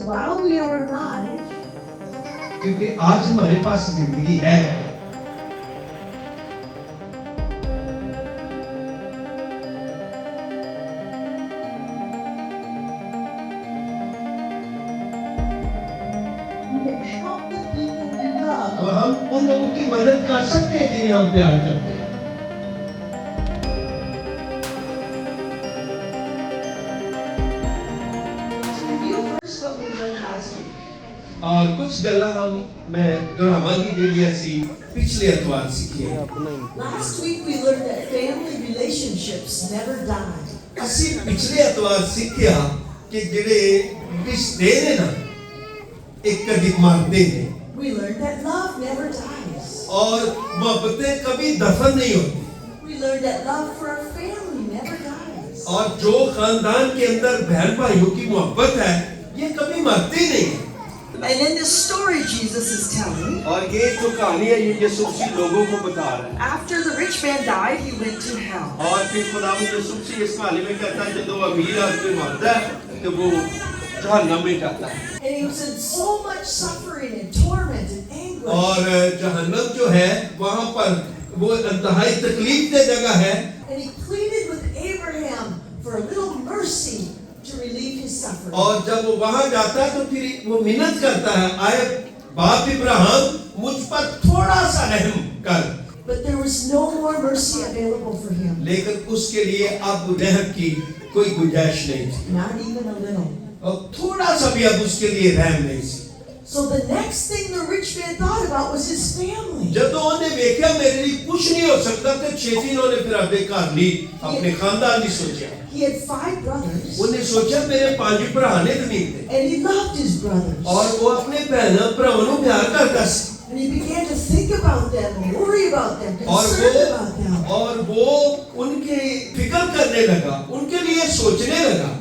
While we are alive, क्योंकि आज हमारे पास जिंदगी है, we can help the people we love. तो हम उन लोगों की मदद कर सकते हैं जिन्हें हम प्यार करते हैं। To review first what we learned last week. और कुछ गल्ला मैं दोहरावांगी ਜਿਹੜੀ ਅਸੀਂ ਪਿਛਲੇ ਐਤਵਾਰ ਸਿੱਖੀ ਹੈ। Last week we learned that family relationships never die. ਅਸੀਂ ਪਿਛਲੇ ਐਤਵਾਰ ਸਿੱਖਿਆ ਕਿ ਜਿਹੜੇ ਰਿਸ਼ਤੇ ਨੇ ਨਾ ਇੱਕ ਕਦੀ ਮਰਦੇ ਨੇ We learned that love never dies. और मोहब्बतें कभी दफन नहीं होती We learned that love for a family never dies. और जो खानदान के अंदर बहन भाइयों की मोहब्बत है ये कभी मरती नहीं है। And in this story Jesus is telling, और ये जो कहानी है ये यीशु मसीह लोगों को बता रहा है after the rich man died, he went to hell. और फिर खुदावंद यीशु मसीह इस कहानी में कहता है जब अमीर आदमी मरता है तो वो जहन्नम में जाता है And he was in so much suffering and torment and anguish. और जहन्नम जो है वहाँ पर वो इंतहाई तकलीफ दे जगह है And he pleaded with Abraham for a little mercy to relieve his suffering. और जब वो वहाँ जाता है तो फिर वो मिन्नत करता है आए बाप इब्राहिम मुझ पर थोड़ा सा रहम कर। But there was no more mercy available for him. लेकिन उसके लिए अब रहम की कोई गुंजाइश नहीं थी Not even a little. और थोड़ा सा भी अब उसके लिए रहम नहीं थी। So the next thing the rich man thought about was his family. जब उन्होंने देखा मेरे लिए कुछ नहीं हो सकता तो छेती उन्होंने फिर अपने घर ली अपने खानदान की सोचा। He had 5 brothers. उन्हें सोचा मेरे 5 भरा ने जमीन पे And he loved his brothers. और वो अपने बहन भरावां नूं प्यार करता सी And he began to think about them and worry about them, concerned about them. और वो उनके फिक्र करने लगा उनके लिए सोचने लगा।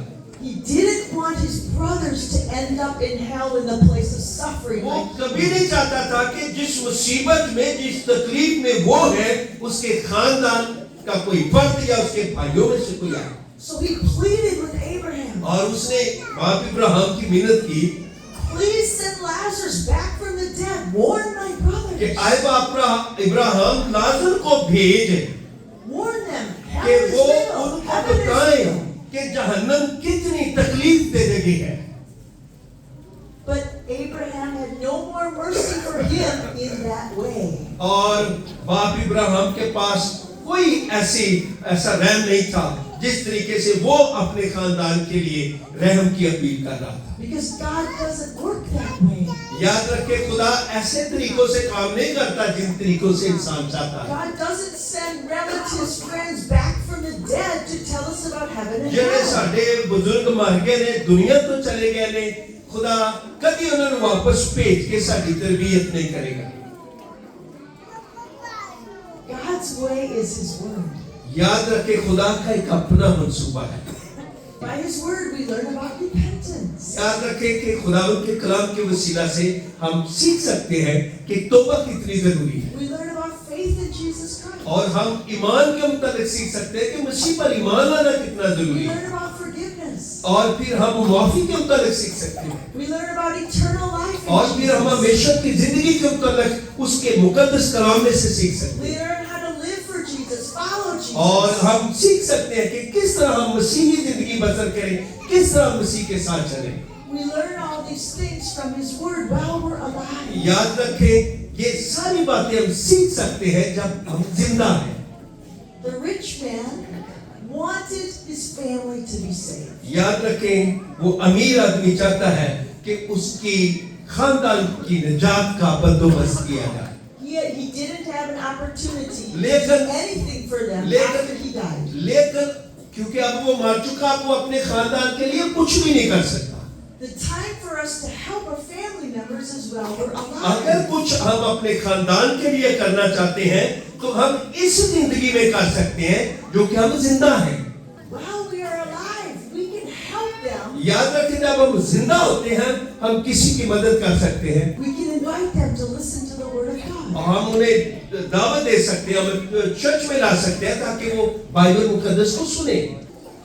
He didn't want his brothers to end up in hell in the place of suffering. वो Like कभी नहीं चाहता था कि जिस मुसीबत में जिस तकलीफ में वो है उसके खानदान का कोई फर्द या उसके भाइयों में से कोई आए। So he pleaded with Abraham, और उसने बाप इब्राहिम की मिन्नत की please send Lazarus back from the dead. Warn my कि brothers. आए बाप इब्राहिम लाजर को भेज Warn them. कि Hell is वो real. उनको Heaven is बताएं real. कि जहन्नम कितनी तकलीफ दे देगी है। But Abraham had no more mercy for him in that way. और बाप इब्राहिम के पास कोई ऐसा रहम नहीं था जिस तरीके से वो अपने खानदान के लिए रहम की अपील कर रहा था। Because God doesn't work that way. याद रखे खुदा ऐसे तरीकों से काम नहीं करता जिन तरीकों से इंसान चाहता है। God doesn't send relatives, friends back from the dead to tell us about heaven and ਜਿਹੜੇ hell. ਸਾਡੇ ਬਜ਼ੁਰਗ ਮਰ ਗਏ ਨੇ ਦੁਨੀਆ ਤੋਂ ਚਲੇ ਗਏ ਨੇ खुदा कभी ਉਹਨਾਂ ਨੂੰ ਵਾਪਸ ਭੇਜ ਕੇ ਸਾਡੀ ਤਰਬੀਅਤ ਨਹੀਂ ਕਰੇਗਾ। God's way is his word. याद रखे खुदा का एक अपना मंसूबा है। By his word we learn about repentance. याद रखें कि खुदावंद के कलाम के वसीला से हम सीख सकते हैं कि तौबा कितनी जरूरी है We learn about faith in Jesus Christ. और हम ईमान के मुताबिक सीख सकते हैं कि मसीह पर ईमान लाना कितना We जरूरी है learn about forgiveness. और फिर हम मुआफी के मुताबिक सीख सकते हैं We learn about eternal life in और फिर हम Jesus. हमेशा की जिंदगी के मुताबिक उसके मुकद्दस कलाम में से सीख सकते We हैं learn how to live for Jesus, follow Jesus. और हम सीख सकते हैं कि किस तरह हम मसीही जिंदगी बसर करें किस तरह मसीह के साथ चलें। We learn all these things from his word while we're alive. याद रखें ये सारी बातें हम सीख सकते हैं जब हम जिंदा हैं। The rich man wanted his family to be saved. याद रखें वो अमीर आदमी चाहता है कि उसकी खानदान की निजात का बंदोबस्त किया जाए He didn't have an opportunity to लेकिन- do anything for them लेकिन- after he died. लेकिन क्योंकि अब वो मर चुका अब वो अपने खानदान के लिए कुछ भी नहीं कर सकता। The time for us to help our family members as well. We're अगर alive. कुछ हम अपने खानदान के लिए करना चाहते हैं तो हम इस जिंदगी में कर सकते हैं जो कि हम जिंदा हैं। While we are alive, we can help them याद रखें, जब हम जिंदा होते हैं हम किसी की मदद कर सकते हैं, We can invite them to listen to the Word of God. और हम उन्हें दावत दे सकते हैं, हम चर्च में ला सकते हैं ताकि वो बाइबल मुकद्दस को सुने।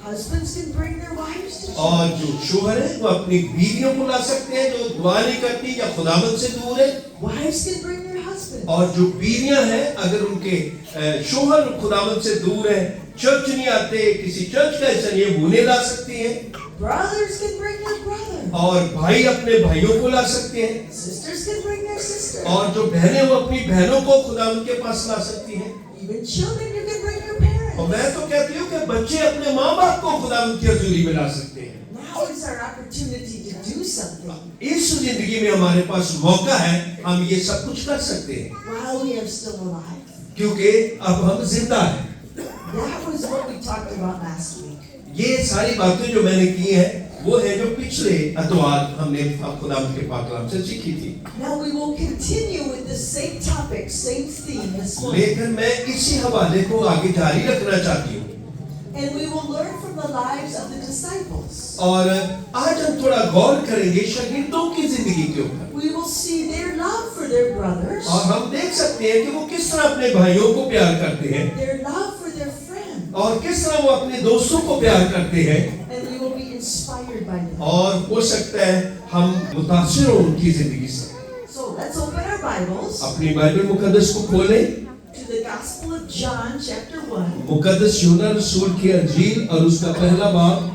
Husbands can bring their wives to church. और जो शोहर है वो अपनी बीवियों को ला सकते हैं जो दुआ नहीं करती या खुदावंद से दूर है, Wives can bring their husbands. और जो बीवियां हैं अगर उनके शोहर खुदावंद से दूर है, चर्च नहीं आते, किसी चर्च का ऐसा नहीं है, वो उन्हें ला सकती हैं। Brothers can bring their brother. और भाई अपने भाइयों को ला सकते हैं, Sisters can bring their sister. और जो बहनें वो अपनी बहनों को खुदावंद के पास ला सकती हैं। Even children, you can bring your parents. और मैं तो कहती हूँ कि बच्चे अपने माँ बाप को खुदावंद की हजूरी में ला सकते हैं। Now is our opportunity to do something इस जिंदगी में हमारे पास मौका है, हम ये सब कुछ कर सकते हैं while we are still alive. क्योंकि अब हम जिंदा हैं। That was what we talked about last week. ये सारी बातें जो मैंने की हैं वो है जो पिछले अतवार हमने खुदावंद के पाक कलाम से सीखी थी। Now we will continue with the same topic, same theme this morning. लेकिन मैं इसी हवाले को आगे जारी रखना चाहती हूँ, And we will learn from the lives of the disciples. और आज हम थोड़ा गौर करेंगे शागिर्दों की जिंदगी के ऊपर, We will see their love for their brothers, और हम देख सकते हैं कि वो किस तरह अपने भाइयों को प्यार करते हैं their love for their friends, और किस तरह वो अपने दोस्तों को प्यार करते हैं, and we will be inspired by them. और हो सकता है हम मुतासिर हो उनकी जिंदगी से। So let's open our Bibles अपनी बाइबल मुकद्दस को खोलें, to the Gospel of John, chapter 1. मुकद्दस यूहन्ना रसूल की अंजील और उसका पहला बाब,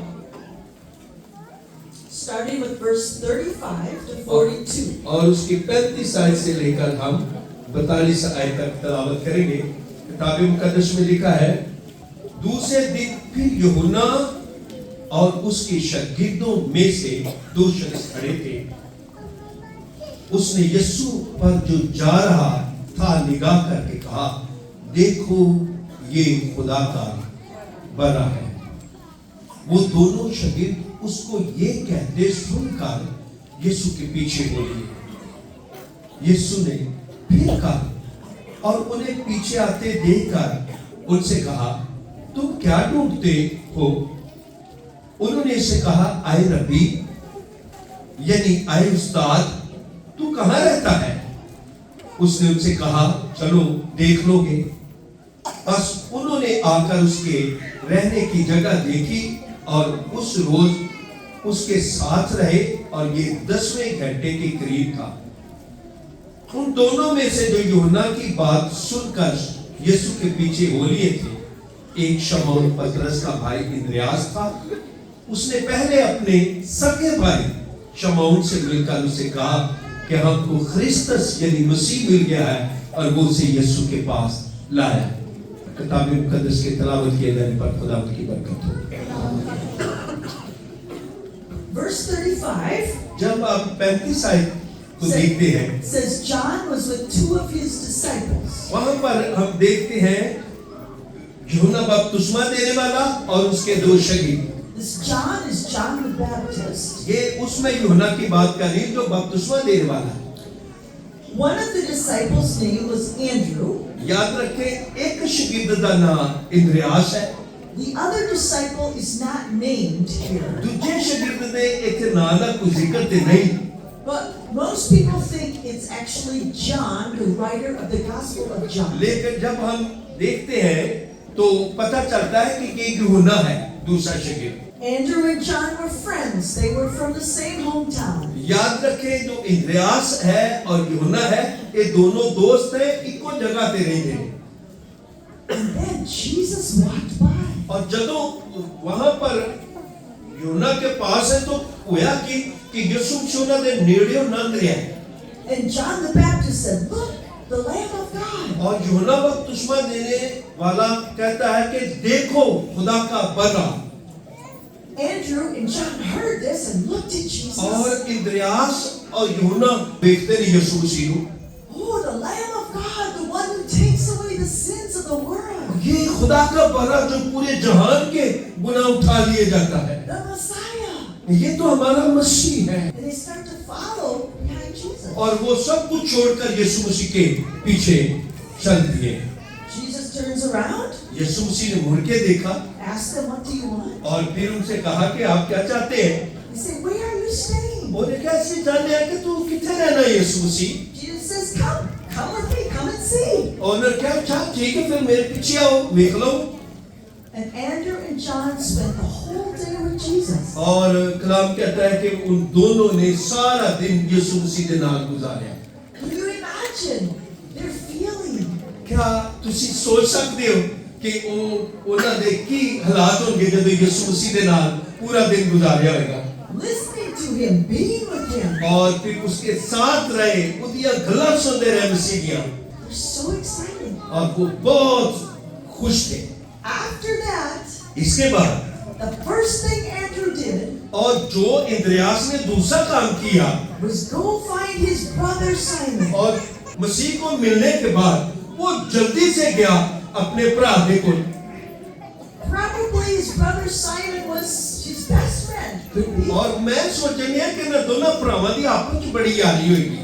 Starting with verse 35 to 42. और उसकी 35 आयत से लेकर हम 42 आयत तक तलावत करेंगे। किताब मुकद्दस में लिखा है, दूसरे दिन फिर यूहन्ना और उसके शागिर्दों में से 2 शख्स खड़े थे। उसने यीशु पर जो जा रहा था निगाह करके कहा, देखो ये खुदा का बना है। वो दोनों शागिर्द उसको ये कहते सुनकर यीशु के पीछे हो लिए। यीशु ने फिर कहा और उन्हें पीछे आते देखकर उनसे कहा, तुम क्या ढूंढते हो? उन्होंने इससे कहा, आए रबी, यानी आए उस्ताद, तू कहाँ रहता है? उसने उनसे कहा, चलो देख लोगे। बस उन्होंने आकर उसके रहने की जगह देखी और उस रोज उसके साथ रहे, और ये 10वें घंटे के करीब था। उन दोनों में से जो यूहन्ना की बात सुनकर यीशु के पीछे हो लिए थे, एक शमौन पतरस का भाई इंद्रियास था। उसने पहले अपने सगे भाई शमौन से मिलकर उसे कहा कि हमको ख्रिस्तस यानी मसीह मिल गया है, और वो उसे यीशु के पास लाया। किताब मुकद्दस की तिलावत किए जाने पर खुदावंद की बरकत हो। Verse 35 जब आप 35 आयत को देखते हैं, says John was with 2 of his disciples. वहां पर हम देखते हैं यूहन्ना बपतिस्मा देने वाला और उसके 2 शागिर्द। This John is John the Baptist. ये उसमें यूहन्ना की बात कर रही जो बपतिस्मा देने वाला है। One of the disciples' name was Andrew. याद रखें, एक शागिर्द का नाम इंद्रियास है, The other disciple is not named here. दूसरे शागिर्द ने एक नाम का कोई जिक्र ते नहीं, But most people think it's actually John, the writer of the Gospel of John. लेकिन जब हम देखते हैं तो पता चलता है कि ये यूहन्ना है दूसरा शागिर्द। Andrew and John were friends. They were from the same hometown. याद रखें, जो इंद्रियास है और यूहन्ना है, ये दोनों दोस्त हैं, इको जगह पे रहते हैं। And then Jesus walked by. और जदों वहां पर यूहन्ना के पास है तो होया कि यीशु मसीह दे नेड़े नंद रहा है, And John the Baptist said, "Look, the Lamb of God." और यूहन्ना बपतिस्मा देने वाला कहता है कि देखो खुदा का बना। Andrew and John heard this and looked at Jesus. और इंद्रियास और यूहन्ना देखते नहीं यीशु मसीह को, Oh, the Lamb of God, the one who takes away the sins of the world. ये खुदा का बना जो पूरे जहान के गुनाह उठा लिए जाता है, The Messiah. ये तो हमारा मसीह है। And they start to follow behind Jesus. और वो सब कुछ छोड़कर यीशु मसीह के पीछे चल दिए। Jesus turns around, यीशु मसीह ने मुड़ के देखा asks them, "What do you want?" और फिर उनसे कहा कि आप क्या चाहते हैं? He said, where are you staying? और कैसे जाने कि तू किथे रहना यीशु मसीह? Jesus says, come with me, come and see. और क्या अच्छा ठीक है फिर मेरे पीछे आओ देख लो. And Andrew and John spent the whole day with Jesus. और कलाम कहता है कि उन दोनों ने सारा दिन यीशु मसीह के नाल गुजारा. Can you imagine their feeling? क्या तुसी सोच सकते हो कि ਉਹਨਾਂ ਦੇ ਕੀ ਹਾਲਾਤ ਹੋਣਗੇ ਜਦੋਂ ਯਿਸੂ ਮਸੀਹ ਦੇ ਨਾਲ पूरा दिन गुजारिया होगा. Listening to him, being with him. और फिर उसके साथ रहे, उदिया गल्लां सुनते रहे मसीह दियां. They're so excited. और वो बहुत खुश थे. After that, इसके बाद the first thing Andrew did और जो इंद्रियास ने दूसरा काम किया was go find his brother Simon. और मसीह को मिलने के बाद वो जल्दी से गया अपने भरा दे कोल. Probably his brother Simon was his best friend. Could be. और मैं सोचनी कि ना दोनों भरावां दी आपस में बड़ी यारी होगी.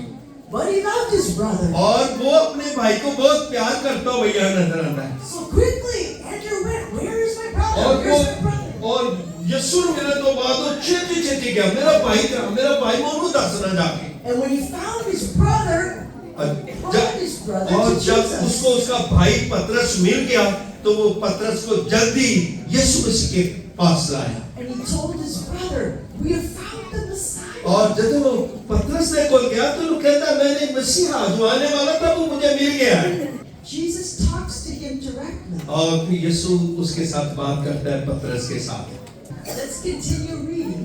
But he loved his brother. और वो अपने भाई को बहुत प्यार करता हुआ यहाँ नजर आता है. So quickly, Andrew went, where is my brother? और Where's my brother? और यीशु मिलने तो बाद वो छेती गया मेरा भाई मैं उन्हें दसना जाके. And when he found his brother, और जब उसको उसका भाई पतरस मिल गया तो वो पतरस को जल्दी यीशु मसीह के पास लाया. and he told his brother, we have found the Messiah. और जब वो पतरस ने कोल गया तो वो कहता मैंने मसीहा जो आने वाला था वो मुझे मिल गया है. Jesus talks to him directly. और फिर यीशु उसके साथ बात करता है पतरस के साथ. Let's continue reading.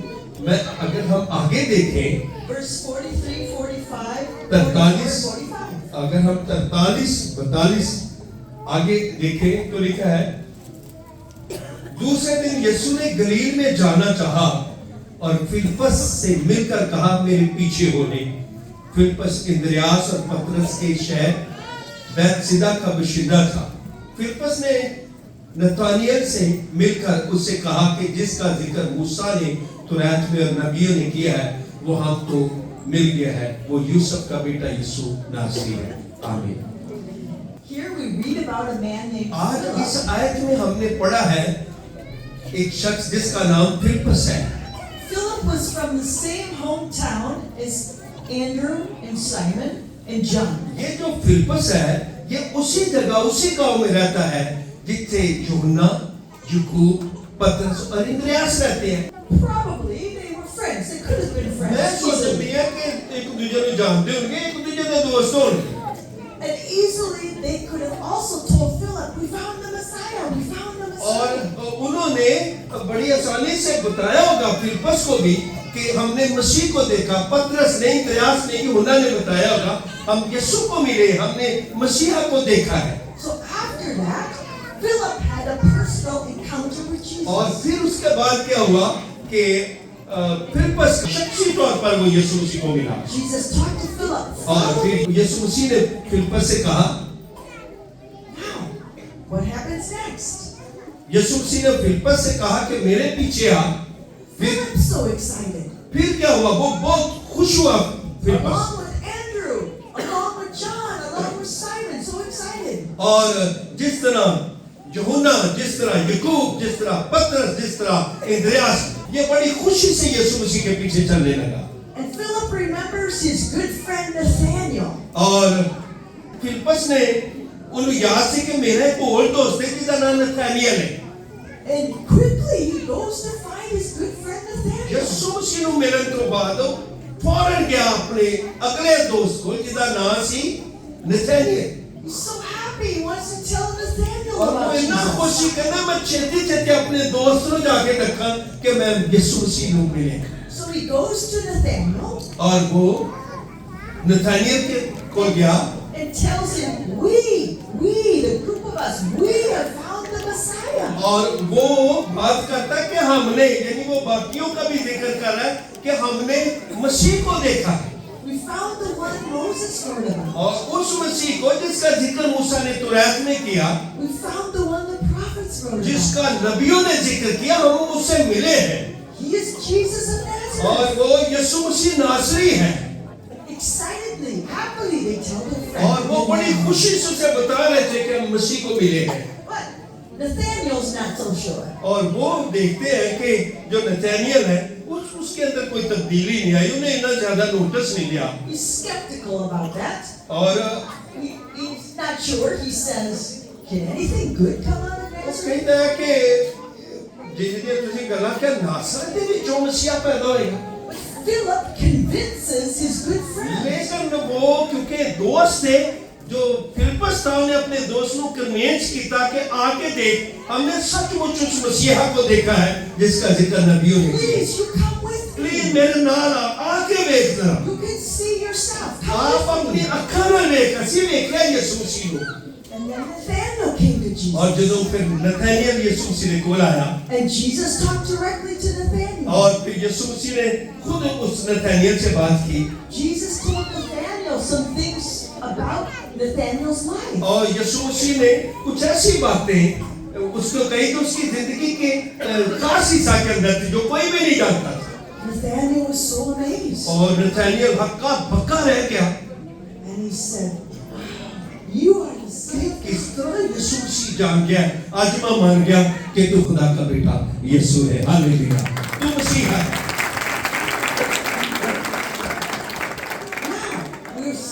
मैं अगर हम आगे देखें Verse 43, 45, 43 44, 45. अगर हम 43-42 आगे देखें तो लिखा है दूसरे दिन यीशु ने गलील में जाना चाहा और फिलिप्पस से मिलकर कहा मेरे पीछे होने. फिलिप्पस इंद्रियास और पतरस के शहर बैतसैदा का बाशिंदा था. फिलिप्पस ने नतनाएल से मिलकर उससे कहा कि जिसका जिक्र मूसा ने तौरात में और नबियों ने किया है वो हम तो मिल गया है. वो यूसुफ का बेटा यीशु नासरी है. आमीन. Here we read about a man named आज इस Philip. आयत में हमने पढ़ा है एक शख्स जिसका नाम फिलिप्पस है. Philip was from the same hometown as Andrew and Simon and John. ये जो फिलिप्पस है ये उसी जगह उसी गांव में रहता है जिथे यूहन्ना, याकूब, पतरस और इंद्रियास रहते हैं. Probably they were friends. They could have been मैं friends. सोचती है कि एक दूसरे को जानते होंगे एक दूसरे के दोस्त होंगे. And easily they could have also told Philip, we found the Messiah, we found the और Messiah. उन्होंने बड़ी आसानी से बताया होगा फिलिप्पस को भी कि हमने मसीह को देखा. पतरस ने, इंद्रियास ने, यूहन्ना ने बताया होगा हम यीशु को मिले, हमने मसीहा को देखा है. So after that, Philip had a personal encounter with Jesus. और फिर उसके बाद क्या हुआ कि फिलिप्पस शख्सी तौर पर वो यीशु मसीह को मिला. Jesus talked to Philip. और Follow me. फिर यीशु मसीह ने फिलिप्पस से कहा. Now, what happens next? यीशु मसीह ने फिलिप्पस से कहा कि मेरे पीछे आ. Philip's so excited. फिर क्या हुआ वो बहुत खुश हुआ Philippus. Along with Andrew, along with John, along with Simon, so excited. और जिस तरह यूहन्ना, जिस तरह याकूब, जिस तरह पतरस, जिस तरह इंद्रियास ये बड़ी खुशी से यीशु मसीह के पीछे चलने लगा. And Philip remembers his good friend Nathaniel. और फिलिप्पस ने उन्हें याद से कि मेरा एक और दोस्त है जिसका नाम नतनाएल है. And quickly he goes to find his good friend Nathaniel. यीशु मसीह ਨੂੰ ਮਿਲਣ ਤੋਂ ਬਾਅਦ ਫੌਰਨ ਗਿਆ ਆਪਣੇ ਅਗਲੇ ਦੋਸਤ ਕੋਲ ਜਿਹਦਾ ਨਾਮ ਸੀ ਨਤਨਾਏਲ. He's so happy. He wants to tell Nathaniel और वो about इतना Jesus. खुशी कहना मैं छेती अपने दोस्त ਨੂੰ ਜਾ ਕੇ ਦੱਸਾਂ कि मैं यीशु मसीह ਨੂੰ मिले. So he goes to Nathaniel और वो नतनाएल के को गया and tells him, we, the group of us, we have found the Messiah. और वो बात करता है कि हमने यानी वो बाकियों का भी जिक्र कर रहा है कि हमने मसीह को देखा है. We found the one Moses wrote about. और उस मसीह को जिसका जिक्र मूसा ने तौरात में किया, We found the one the prophets wrote about. जिसका नबियों ने जिक्र किया, हम उससे मिले हैं. He is Jesus of Nazareth. और वो यीशु मसीह नासरी है. Excitedly, happily, they tell their friend. और वो बड़ी खुशी से उसे बता रहे थे कि हम मसीह को मिले हैं. But Nathaniel's not so sure. और वो देखते हैं कि जो नतनाएल है उसके अंदर कोई तब्दीली नहीं आई, उन्हें इतना ज्यादा नोटिस नहीं लिया। He's skeptical about that. और He's not sure. He says, can anything good come out of वो Nazareth? कहता है कि जिन्हें तुझे गला क्या नासरत के जो मसीहा पैदा होएगा। But Philip convinces his good friend. लेकिन वो क्योंकि दोस्त थे, जो फिलिपस था, उन्हें अपने दोस्त को कन्विंस किया कि आके देख, हमने सचमुच उस मसीहा को देखा है जिसका जिक्र नबियों ने किया। Please, you come with me. Please मेरे नाल आके देख जरा, You can see yourself. Come आप with अपनी me. अखा नाल देख, असी देखा यीशु मसीह को। And then Nathanael came to Jesus. और ਜਦੋਂ फिर नथानियल यीशु मसीह के कोल आया, And Jesus talked directly to Nathanael. और फिर यीशु मसीह ने खुद उस नथानियल से बात की, Jesus told Nathanael some things about Nathanael's life. और यीशु मसीह ने कुछ ऐसी बातें उसको कही जो उसकी जिंदगी के खास हिस्सा के अंदर थी, जो कोई भी नहीं जानता था। Nathanael was so amazed. और नथानियल हक्का बक्का रह गया, And he said, wow, you are the son. किस तरह यीशु मसीह जान गया, आज मैं मान गया कि तू खुदा का बेटा यीशु है। हालेलुया, तू मसीह है।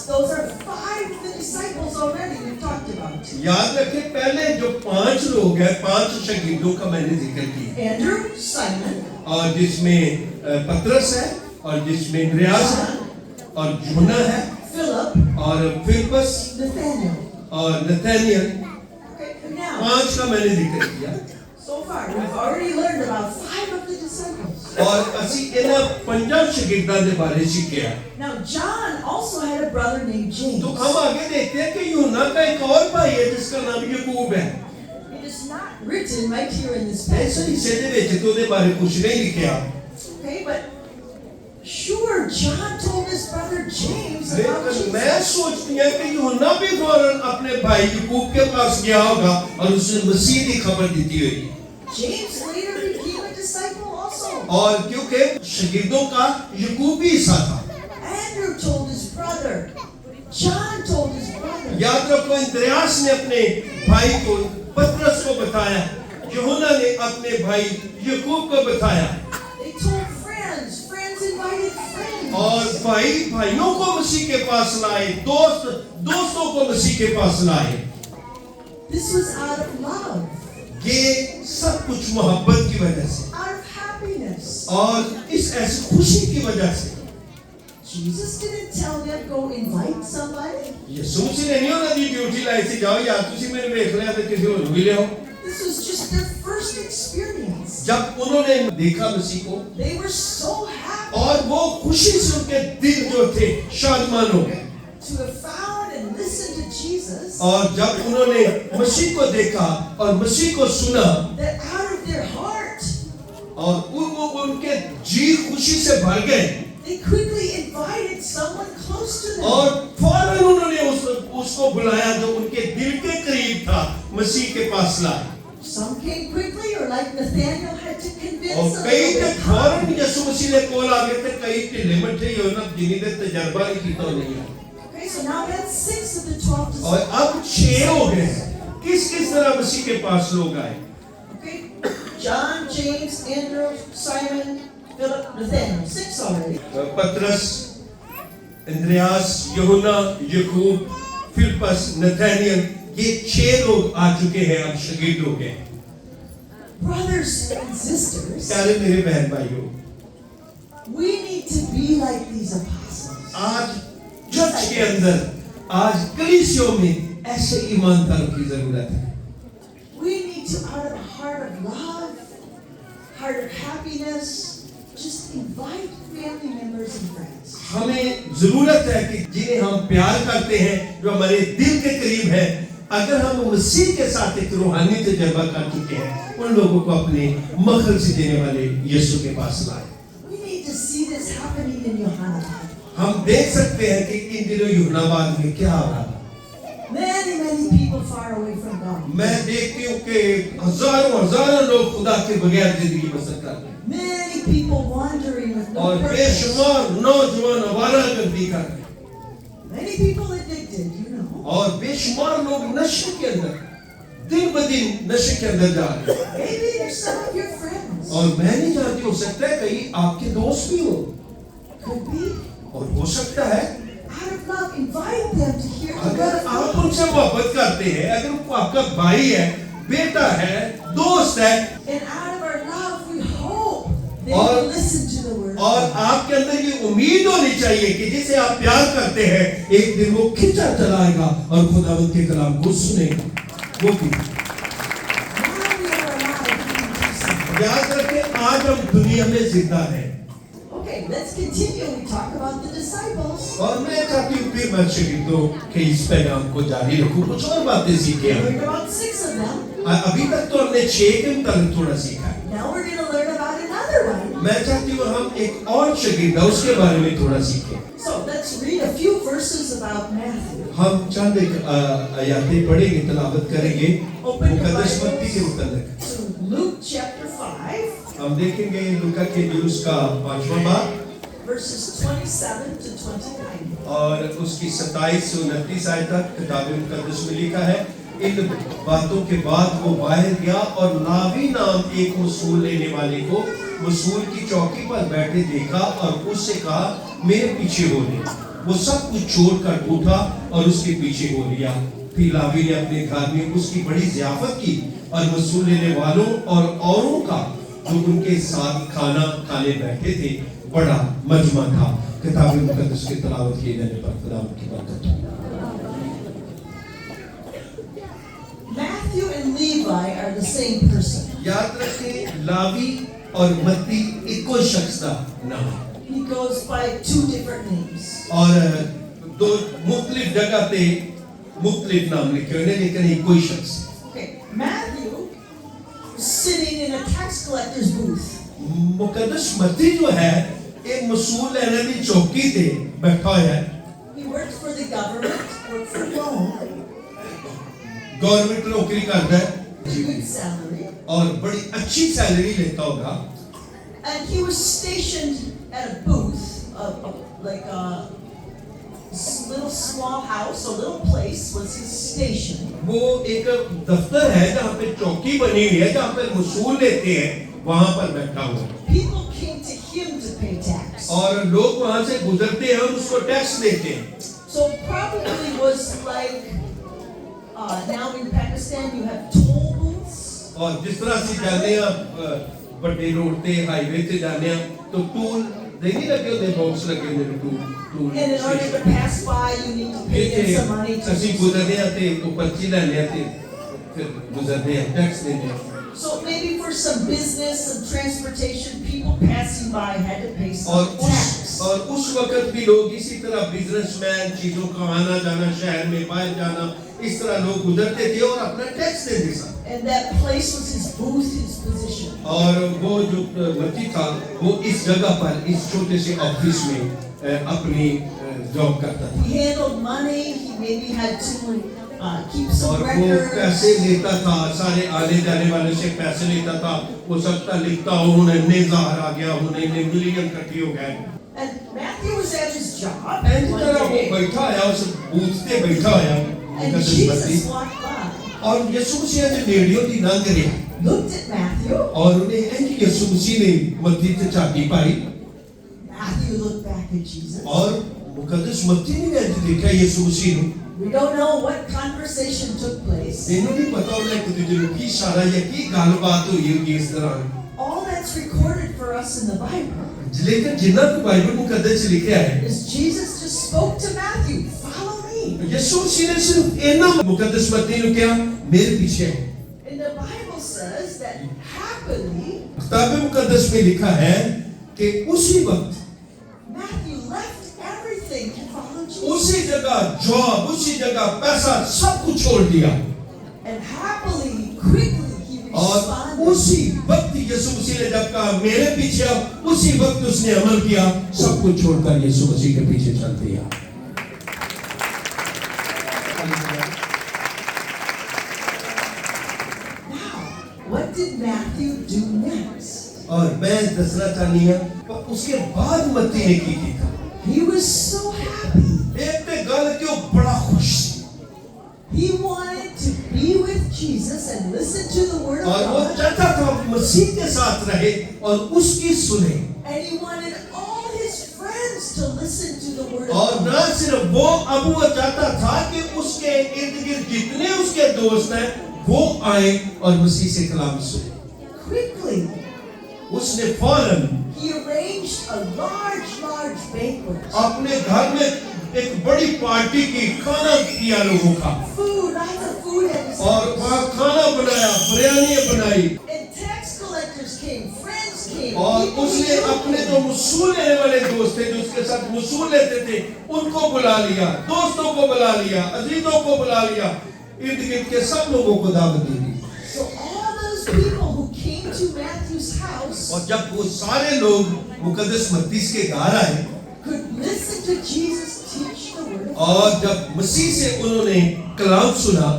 Those are 5 of the disciples already we talked about. याद रखें, पहले जो 5 लोग हैं, 5 शहीदों का मैंने जिक्र किया, Andrew, Simon, और जिसमें पतरस है, और जिसमें अंद्रयास है, और यूहन्ना है, Philip, और फिलिपस, Nathanael. और नथानियल। Okay, and now, 5 का मैंने जिक्र किया, so far, we've already learned about 5 of the disciples. और असी इन्हां 5 शहीदां दे बारे सीखिया। Now, John also had a brother named James. तो हम आगे देखते हैं कि यूहन्ना का एक और भाई है जिसका नाम याकूब है। It is not written right here in this ऐसे passage. हिस्से दे विच तो ਉਹਦੇ बारे कुछ नहीं लिखिया, Okay, but sure, John told his brother James about लेकिन मैं Jesus. सोचती हूं कि यूहन्ना भी फौरन अपने भाई याकूब के पास गया होगा और उसने मसीह की खबर दी होगी। James later became a disciple also. और क्योंकि शहीदों का याकूब भी हिस्सा था। Andrew told his brother. John told his brother. याद रखो, अंद्रयास ने अपने भाई को पतरस को बताया, यूहन्ना ने अपने भाई याकूब को बताया, They told friends. Friends invited friends. और भाई भाइयों को मसीह के पास लाए, दोस्त दोस्तों को मसीह के पास लाए। This was out of love, ये सब कुछ मोहब्बत की वजह से out of happiness. और इस ऐसी खुशी की वजह से। Jesus didn't tell them go invite somebody. यीशु मसीह ने नहीं उन्हें दी ड्यूटी लाई थी, जाओ यार तुसी मेरे देख लिया तो किसी और भी ले आओ। This was just their first experience. जब उन्होंने देखा मसीह को, They were so happy और वो खुशी से उनके दिल जो थे शादमान हो गए, to have found and listened to Jesus. और जब उन्होंने मसीह को देखा और मसीह को सुना, That out of their heart, और उनके जी खुशी से भर गए, they quickly invited someone close to them. और फौरन उन्होंने उसको बुलाया जो उनके दिल के करीब था, मसीह के पास लाए। Some came quickly, or like Nathanael had to convince और them. कई to तो come. फौरन यीशु मसीह ने कोल आ गए थे, कई ढिले मठे योना जिन्हीं ने तजर्बा नहीं किया नहीं है। Okay, so now that's 6 of the 12 और disciples. अब 6 हो गए हैं। किस तरह मसीह के पास लोग आए? Okay, John, James, Andrew, Simon, Philip, Nathanael. 6 already. पतरस, अंद्रयास, यूहन्ना, याकूब, फिलिपस, नथानियल, ये 6 लोग आ चुके हैं, अब शहीद हो गए। Brothers and sisters, प्यारे मेरे बहन भाइयों, we need to be like these apostles. आज चर्च के अंदर, आज कलीसियों में ऐसे ईमानदारों की जरूरत है। We need to, out of a heart of love, heart of happiness, just invite family members and friends. हमें जरूरत है कि जिन्हें हम प्यार करते हैं, जो हमारे दिल के करीब है, अगर हम मसीह के साथ एक रूहानी तजर्बा कर चुके हैं, उन लोगों को अपने मखल से देने वाले यीशु के पास लाएं। We need to see this happening in Johannabad. हम देख सकते हैं कि इन दिनों यूहन्नाबाद में क्या हो रहा है। Many people far away from God. मैं देखती हूँ कि हजारों लोग खुदा के बगैर जिंदगी बसर कर रहे हैं, Many people wandering with no और purpose. बेशुमार नौजवान आवारागर्दी कर रहे हैं, Many people addicted, you know. और बेशुमार लोग नशे के अंदर दिन ब दिन नशे के अंदर जा रहे हैं। Maybe they're some of your friends. और मैं नहीं जानती, हो सकता है कई आपके दोस्त भी हो, Could be. और हो सकता है Out of love, invite them to hear the अगर word of आप God. उनसे मोहब्बत करते हैं, अगर वो आपका भाई है, बेटा है, दोस्त है, And out of our love, we hope they और- will listen to the word. और आपके अंदर ये उम्मीद होनी चाहिए कि जिसे आप प्यार करते हैं, एक दिन वो खिंचा चलाएगा और खुदावंद के कलाम को सुनेगा। वो भी Now we are alive in Jesus. याद रखें, आज हम दुनिया में जिंदा हैं। Okay, let's continue. We talk about the disciples. और मैं चाहती हूँ फिर मैं शागिर्दों के इस पैगाम को जारी रखूं, कुछ और बातें सीखें We हम। learned about 6 of them. अभी तक तो हमने 6 के मुताबिक थोड़ा सीखा है। Now we're going to learn about another one. मैं चाहती हूँ हम एक और शागिर्द है, उसके बारे में थोड़ा सीखें। So let's read a few verses about Matthew. हम चंद एक आयतें पढ़ेंगे, तलावत करेंगे Open your मुकद्दस मत्ती के Bibles मुताबिक। to Luke chapter 5, हम देखेंगे लूका के न्यूज़ का 5वां बाब verses 27 to 29. और उसकी 27 से 29 आयत तक किताब मुकद्दस में लिखा है। इन बातों के बाद वो बाहर गया और लावी नाम एक वसूल लेने वाले को वसूल की चौकी पर बैठे देखा और उससे कहा, मेरे पीछे हो ले। वो सब कुछ छोड़कर उठा और उसके पीछे हो लिया। फिर लावी ने अपने घर में उसकी बड़ी ज़ियाफत की और वसूल लेने वालों और औरों का जो उनके साथ खाना खाने बैठे थे बड़ा मजमा था। किताब मुकद्दस की तिलावत किए जाने पर खुदावंद की बरकत हो। Matthew and Levi are the same person. याद रखें, लावी और मत्ती इको शख्स का नाम है He goes by 2 different names. और दो मुख्तलिफ जगह पे मुख्तलिफ नाम लिखे हुए हैं, लेकिन इको ही शख्स। Okay, Matthew is sitting in a tax collector's booth. मुकद्दस मत्ती जो है एक वसूल लेने की चौकी पे बैठा है। He worked for the government, worked for Rome, government नौकरी करता है good salary, और बड़ी अच्छी सैलरी लेता होगा। and he was stationed at a booth, like a little small house, a little place was his station. वो एक दफ्तर है जहाँ पे चौकी बनी हुई है, जहाँ पे वसूल लेते हैं, वहाँ पर बैठा हुआ है। People came to him to pay tax. और लोग वहाँ से गुजरते हैं और उसको टैक्स देते हैं। So probably was like now in Pakistan you have toll booths. और जिस तरह से जाने आप बड़े रोड पे हाईवे पे जाने तो टूल नहीं लगे होते, बॉक्स लगे होते tool And in order to pass by, you need to pay in some money to. ਅਸੀਂ ਗੁਜ਼ਰਦੇ ਆ ਤੇ ਉਹ ਪਰਚੀ ਲੈਣੇ ਆ ਤੇ ਫਿਰ ਗੁਜ਼ਰਦੇ ਆ ਟੈਕਸ ਦੇਣੇ ਆ। So maybe for some business, some transportation, people passing by had to pay और some tax. उस वक्त भी लोग इसी तरह बिजनेसमैन चीजों का आना जाना, शहर में बाहर जाना, इस तरह लोग गुजरते थे और अपना टैक्स देते थे। And that place was his booth, his position. और वो जो मत्ती था वो इस जगह पर इस छोटे से ऑफिस में अपनी जॉब करता था। He handled money. He maybe had to keep some और वो records. पैसे लेता था, सारे आने जाने वाले से पैसे लेता था। वो सबका लिखता, उन्हें नेज़ार आ गया, उन्हें मिलियन इकट्ठी हो गए। And Matthew was at his job ऐसी one तरह वो day, बैठा है, उस बूथ पे बैठा है and Jesus walked by, और यीशु मसीह ने रेडियो दी लंघ रहा, looked at Matthew. और उन्हें ऐसी यीशु मसीह ने मत्ती से चाटी पाई Matthew looked back at Jesus. और मुकद्दस मत्ती ने ऐसे देखा यीशु मसीह को। We don't know what conversation took place. इन्हें नहीं पता उन्हें कुछ दिनों की इशारा या की गलबात हुई होगी इस दौरान। All that's recorded for us in the Bible लेकिन जिन्ना तो बाइबल मुकद्दस लिखा है, is Jesus just spoke to Matthew, follow me. यीशु मसीह ने सिर्फ इन्ना मुकद्दस मत्ती ने क्या मेरे पीछे है। And the Bible says that happily किताब मुकद्दस में लिखा है कि उसी वक्त Matthew left everything to follow Jesus. उसी जगह जॉब, उसी जगह पैसा, सब कुछ छोड़ दिया And happily, quickly he और responded. उसी वक्त यीशु मसीह ने जब कहा मेरे पीछे आओ, उसी वक्त उसने अमल किया, सब कुछ छोड़कर यीशु मसीह के पीछे चल दिया। Now, what did Matthew do next? और मैं दसना चाहनी है पर उसके बाद मत्ती ने की था। He was so happy. एक गल क्यों बड़ा खुश। He wanted to be with Jesus and listen to the word of और वो God. चाहता था मसीह के साथ रहे और उसकी सुने। And he wanted all his friends to listen to the word of और God. न सिर्फ वो, अब वो चाहता था कि उसके इर्द गिर्द जितने उसके दोस्त हैं वो आए और मसीह से कलाम सुने। Quickly, उसने फौरन he arranged a large banquet. अपने घर में एक बड़ी पार्टी की, खाना किया लोगों का, Food, lots of food had been और served. वहाँ खाना बनाया, बिरयानी बनाई, And tax collectors came, friends came. और people उसने he knew अपने came. जो वसूल लेने वाले दोस्त थे, जो उसके साथ वसूल लेते थे, उनको बुला लिया, दोस्तों को बुला लिया, अजीजों को बुला लिया, इर्द गिर्द के सब लोगों को दावत दी। So all those people who came to Matthew's house और जब वो सारे लोग मुकद्दस मत्ती के घर आए could listen to Jesus teach the word of God, और जब मसीह से उन्होंने कलाम सुना,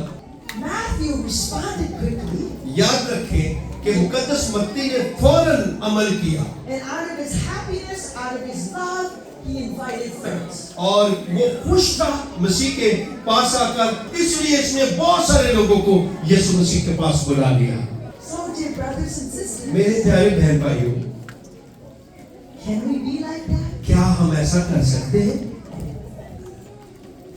Matthew responded quickly, याद रखें कि मुकद्दस मत्ती ने फौरन अमल किया and out of his happiness, out of his love, he invited friends. और वो खुश था मसीह के पास आकर, इसलिए इसने बहुत सारे लोगों को यीशु मसीह के पास बुला लिया। So, dear brothers and sisters, मेरे प्यारे बहन भाइयों, can we be like that? क्या हम ऐसा कर सकते हैं?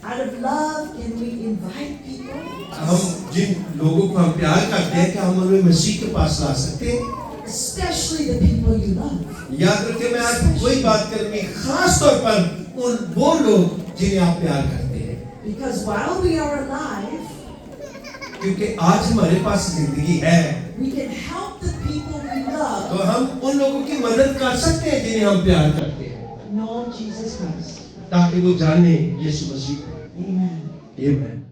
Out of love, can we invite people? हम जिन लोगों को हम प्यार करते हैं, क्या हम उन्हें मसीह के पास ला सकते हैं? Especially the people you love. याद रखें, मैं आज वही बात करूंगी, खास तौर पर वो लोग जिन्हें आप प्यार करते हैं, Because while we are alive, क्योंकि आज हमारे पास जिंदगी है, we can help the people we love तो हम उन लोगों की मदद कर सकते हैं जिन्हें हम प्यार करते हैं, know Jesus Christ. ताकि वो जाने यीशु मसीह को। Amen. आमीन।